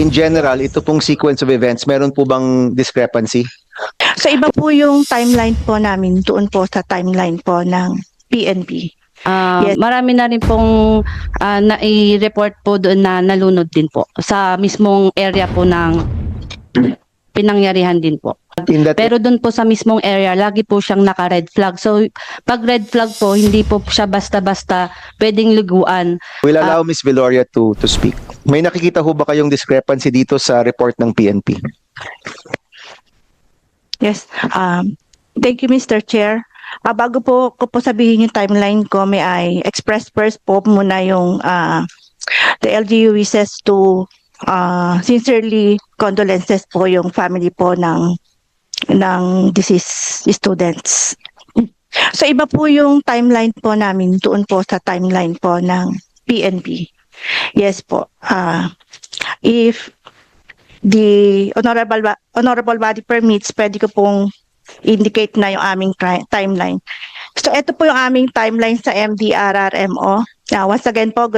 in general, ito pong sequence of events, meron po bang discrepancy? So iba po yung timeline po namin doon po sa timeline po ng PNP. Yes. Marami na rin pong nai-report po doon na nalunod din po sa mismong area po ng pinangyarihan din po. In that, Pero doon po sa mismong area, lagi po siyang naka-red flag. So, pag red flag po, hindi po siya basta-basta pwedeng liguan. we'll allow Ms. Veloria to speak. May nakikita ho ba kayong discrepancy dito sa report ng PNP? Yes. Thank you, Mr. Chair. Bago po ko po sabihin yung timeline ko, may I express first po muna yung the LGU wishes to sincerely condolences po yung family po ng deceased students. So iba po yung timeline po namin doon po sa timeline po ng PNP. Yes po. If the honorable body permits, pwede ko pong indicate na yung aming timeline. So ito po yung aming timeline sa MDRRMO. Once again po,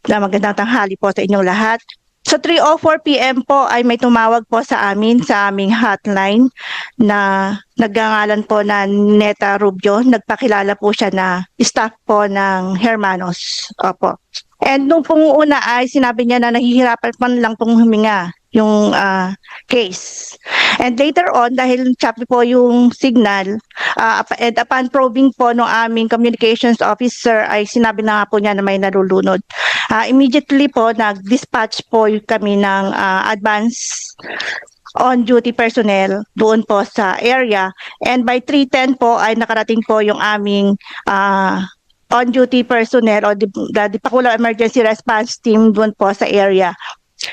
magandang tanghali po sa inyong lahat. So 3:04 PM po ay may tumawag po sa aming hotline na nagngangalan po na Neta Rubio. Nagpakilala po siya na staff po ng Hermanos. Opo. And nung pong una ay sinabi niya na nahihirapan man lang pong huminga yung case. And later on, dahil choppy po yung signal, and upon probing po ng aming communications officer, ay sinabi na nga po niya na may nalulunod. Immediately po, nag-dispatch po kami ng advance on-duty personnel doon po sa area. And by 3:10 po ay nakarating po yung aming on-duty personnel o the Bacolod Emergency Response Team doon po sa area.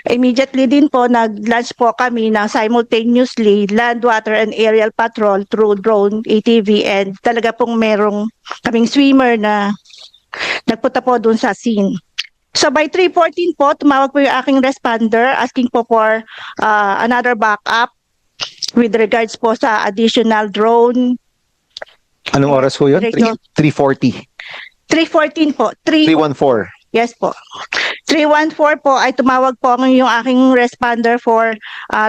Immediately din po nag-launch po kami ng simultaneously land, water, and aerial patrol through drone, ATV, and talaga pong merong kaming swimmer na nagpunta po doon sa scene. So by 3:14 po, tumawag po yung aking responder asking po for another backup with regards po sa additional drone. Anong oras ho yun? 3:40. 3:14 po. 3:14. Yes po. 3:14 po ay tumawag po yung aking responder for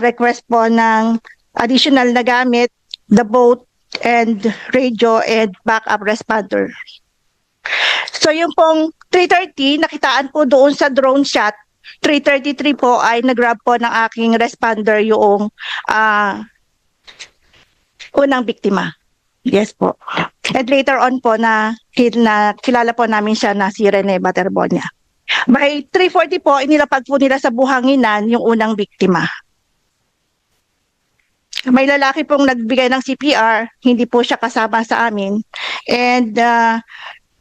request po ng additional na gamit, the boat and radio and backup responder. So yung pong 3:30, nakitaan po doon sa drone shot. 3:33 po ay nag-grab po ng aking responder yung unang biktima. Yes po. And later on po na kilala po namin siya na si Rene Baterbonia. By 3:40 po, inilapag po nila sa buhanginan yung unang biktima. May lalaki pong nagbigay ng CPR, hindi po siya kasama sa amin. And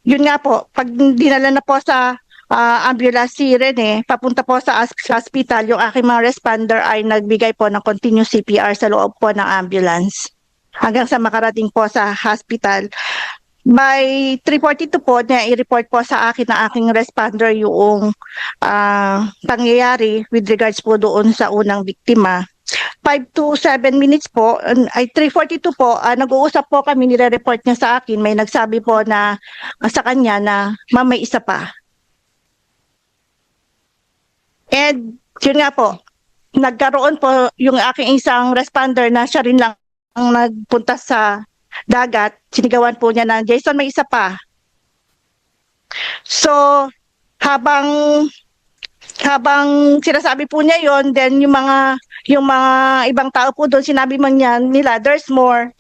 yun nga po, pag dinala na po sa ambulance si Rene, papunta po sa hospital, yung aking mga responder ay nagbigay po ng continuous CPR sa loob po ng ambulance hanggang sa makarating po sa hospital. By 3:42 po, i-report po sa akin na aking responder yung pangyayari with regards po doon sa unang biktima. 5 to 7 minutes po, ay 3:42 po, nag-uusap po kami, nire-report niya sa akin, may nagsabi po na sa kanya na ma'am, may isa pa. And yun nga po, nagkaroon po yung aking isang responder na siya rin lang ang nagpunta sa dagat, sinigawan po niya na Jason, may isa pa. So habang sinasabi po niya yon, then yung mga ibang tao po doon, sinabi man nila, there's more.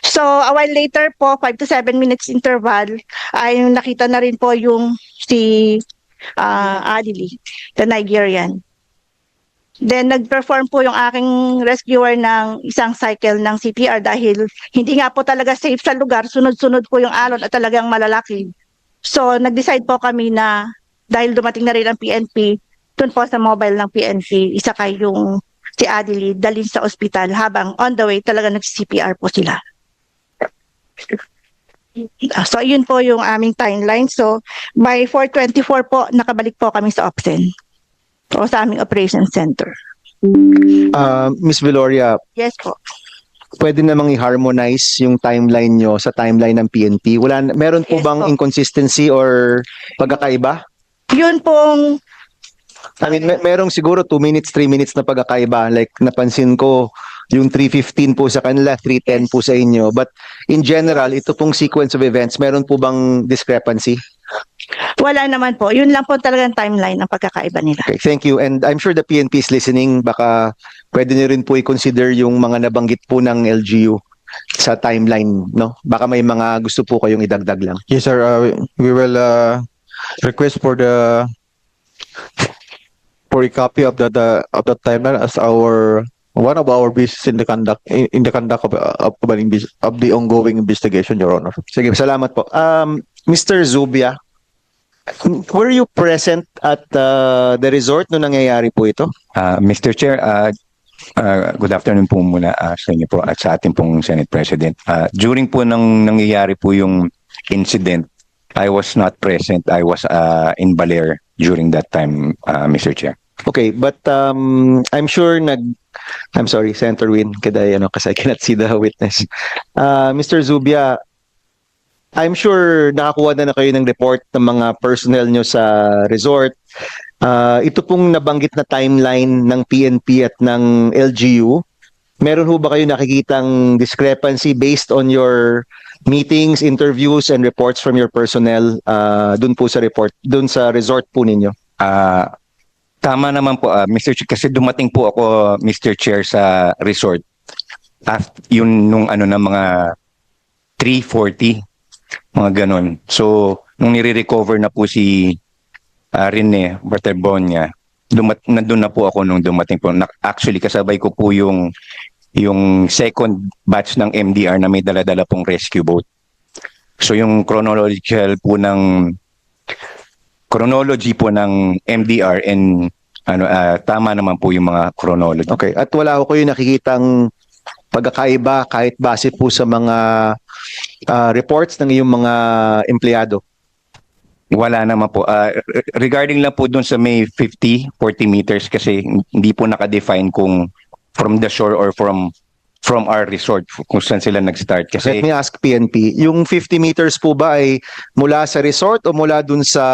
So a while later po, 5 to 7 minutes interval, ay nakita na rin po yung si Adili, the Nigerian. Then nag-perform po yung aking rescuer ng isang cycle ng CPR dahil hindi nga po talaga safe sa lugar, sunod-sunod po yung alon at talagang malalaki. So nag-decide po kami na dahil dumating na rin ang PNP, dun po sa mobile ng PNP, isakay yung si Adili, dalhin sa ospital habang on the way talaga nag-CPR po sila. So yun po yung aming timeline. So by 4:24 po, nakabalik po kami sa OPSEN o sa aming operation center. Ms. Veloria, Yes po. pwede namang i-harmonize yung timeline nyo sa timeline ng PNP? Meron po Yes bang po. inconsistency or pagkakaiba? Yun pong I mean, merong siguro 2 minutes, 3 minutes na pagkakaiba. Like, napansin ko, yung 3:15 po sa kanila, 3:10 po sa inyo. But in general, ito pong sequence of events, meron po bang discrepancy? Wala naman po. Yun lang po talagang timeline ng pagkakaiba nila. Okay, thank you. And I'm sure the PNP is listening. Baka pwede niyo rin po i-consider yung mga nabanggit po ng LGU sa timeline, no? Baka may mga gusto po kayong idagdag lang. Yes, sir. We will request for a copy of the timeline as our one of our business in the conduct of the ongoing investigation, Your Honor. Sige, salamat po. Mr. Zubia, were you present at the resort nung nangyayari po ito? Mr. Chair, good afternoon po muna sa inyo po at sa ating pong Senate President. During po nang nangyayari po yung incident, I was not present. I was in Baler during that time, Mr. Chair. Okay, but I'm sure I'm sorry, Senator Win, kasi I cannot see the witness. Mr. Zubia, I'm sure nakakuha na kayo ng report ng mga personnel nyo sa resort. Ito pong nabanggit na timeline ng PNP at ng LGU, meron ho ba kayo nakikitang discrepancy based on your meetings, interviews, and reports from your personnel dun sa resort po ninyo? Tama naman po, Mr. Chair, kasi dumating po ako, Mr. Chair, sa resort. Yun nung ng mga 3:40, mga ganon. So, nung nire-recover na po si Rene Barterbonia, nandun na po ako nung dumating po. Actually, kasabay ko po yung second batch ng MDR na may dala-dala pong rescue boat. So, yung chronology po ng MDR and tama naman po yung mga chronology. Okay, at wala ko kayo nakikitang pagkakaiba kahit base po sa mga reports ng iyong mga empleyado? Wala naman po. Regarding lang po dun sa may 40 meters kasi hindi po nakadefine kung from the shore or from our resort kung saan sila nag-start. Kasi Let me ask PNP, yung 50 meters po ba ay mula sa resort o mula dun sa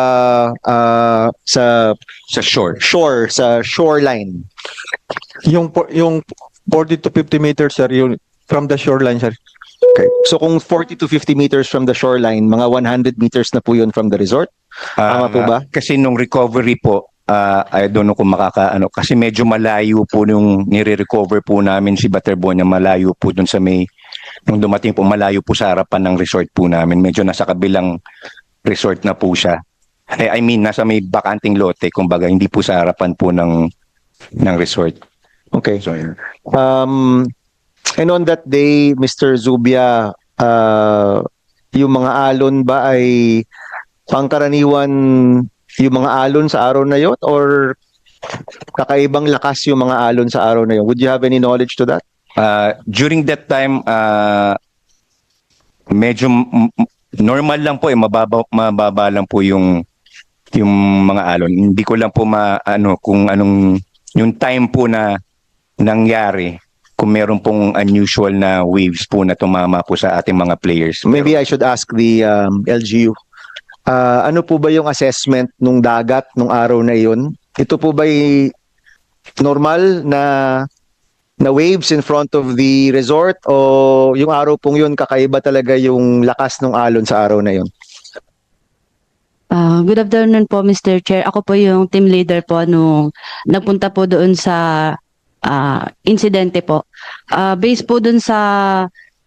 sa shore. sa shoreline? Yung 40 to 50 meters, sir, yung from the shoreline, sir. Okay. So kung 40 to 50 meters from the shoreline, mga 100 meters na po yun from the resort? Tama po ba? Kasi nung recovery po, I don't know kung kasi medyo malayo po nung nire-recover po namin si Barterbonia, malayo po dun sa nung dumating po, malayo po sa harapan ng resort po namin. Medyo nasa kabilang resort na po siya. I mean, nasa may bakanting lote, kumbaga, hindi po sa harapan po ng resort. Okay. So, And on that day, Mr. Zubia, yung mga alon ba ay pangkaraniwan yung mga alon sa araw na yon or kakaibang lakas yung mga alon sa araw na yon? Would you have any knowledge to that? during that time, medyo normal lang po, mababa lang po yung mga alon. Hindi ko lang po kung anong yung time po na nangyari, kung meron pong unusual na waves po na tumama po sa ating mga players. Maybe I should ask the LGU. Ano po ba yung assessment nung dagat nung araw na yon? Ito po ba normal na waves in front of the resort o yung araw pong yun kakaiba talaga yung lakas ng alon sa araw na yon? Good afternoon po, Mr. Chair. Ako po yung team leader po nung napunta po doon sa insidente po. Based po doon sa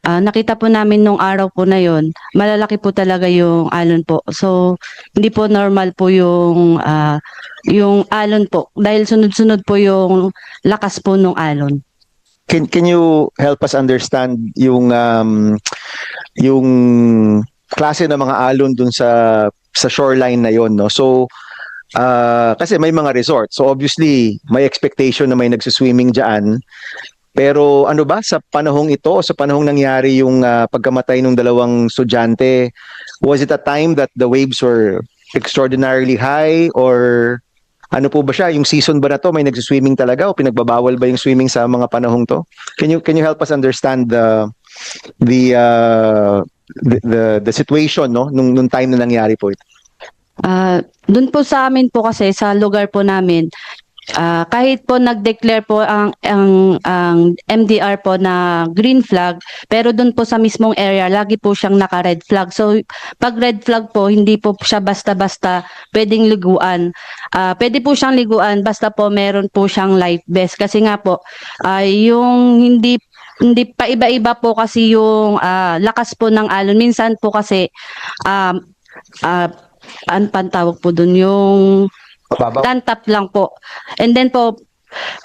nakita po namin nung araw po na yon, malalaki po talaga yung alon po. So, hindi po normal po yung alon po. Dahil sunod-sunod po yung lakas po nung alon. Can you help us understand yung klase ng mga alon dun sa shoreline na yon, no? So kasi may mga resort. So obviously may expectation na may nagsuswimming diyan. Pero ano ba sa panahong ito, sa panahong nangyari yung pagkamatay ng dalawang estudyante, was it a time that the waves were extraordinarily high or ano po ba siya? Yung season ba na to may nagsuswimming talaga o pinagbabawal ba yung swimming sa mga panahong to? Can you help us understand the situation, no, nung time na nangyari po ito? Doon po sa amin po kasi sa lugar po namin, kahit po nag-declare po ang MDR po na green flag, pero doon po sa mismong area lagi po siyang naka-red flag. So pag red flag po, hindi po siya basta-basta pwedeng liguan. Pwede po siyang liguan basta po meron po siyang life vest kasi nga po yung hindi pa iba-iba po kasi yung lakas po ng alon. Minsan po kasi ano pang tawag po doon, yung Mababaw. lantap lang po. And then po,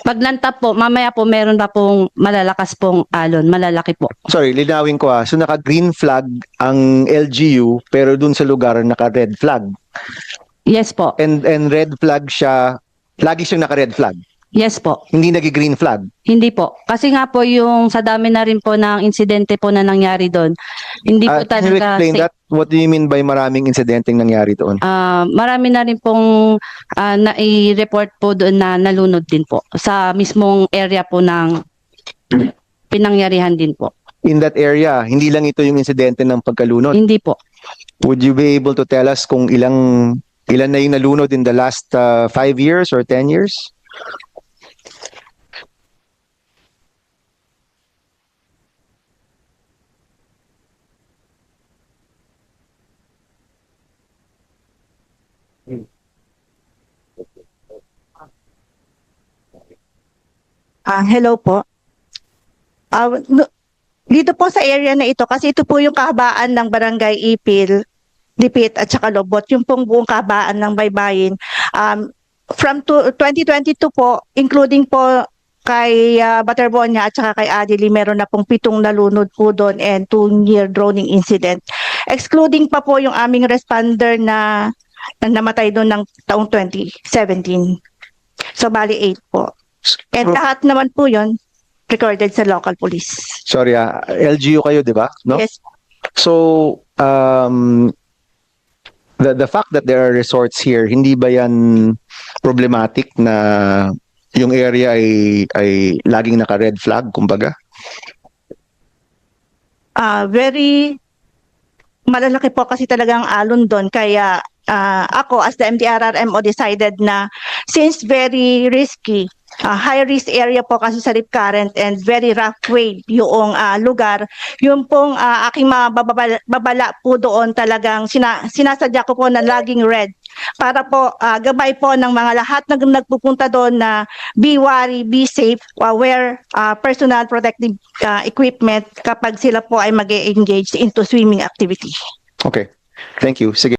pag lantap po, mamaya po meron pa pong malalakas pong alon, malalaki po. Sorry, linawin ko So naka-green flag ang LGU pero dun sa lugar naka-red flag. Yes po. And red flag siya, lagi siyang naka-red flag. Yes po. Hindi nag-green flag. Hindi po. Kasi nga po yung sa dami na rin po ng insidente po na nangyari doon, hindi po Can you talaga explain safe. that? What do you mean by maraming insidenteng nangyari doon? Marami na rin pong nai-report po doon na nalunod din po sa mismong area po ng pinangyarihan din po. In that area, hindi lang ito yung insidente ng pagkalunod. Hindi po. Would you be able to tell us kung ilan na yung nalunod in the last 5 years or 10 years? Hello po. Dito po sa area na ito, kasi ito po yung kahabaan ng Barangay Ipil, Dipit at saka Lobot, yung pong buong kahabaan ng Baybayin. From 2022 po, including po kay Baterbonia at saka kay Adili, meron na pong 7 nalunod po doon and 2 near droning incident. Excluding pa po yung aming responder na namatay doon ng taong 2017. So bali 8 po. And lahat naman po yun recorded sa local police. Sorry, LGU kayo, di ba? No? Yes. So, the fact that there are resorts here, hindi ba yan problematic na yung area ay laging naka-red flag, kumbaga? Very malalaki po kasi talagang alon doon. Kaya ako as the MDRRMO decided na since very risky, high risk area po kasi sa rip current and very rough wave yung lugar, yung pong aking babala po doon talagang sinasadya ko po na laging red para po gabay po ng mga lahat na nagpupunta doon na be wary, be safe, wear personal protective equipment kapag sila po ay mag-engage into swimming activity. Okay. Thank you. Sige.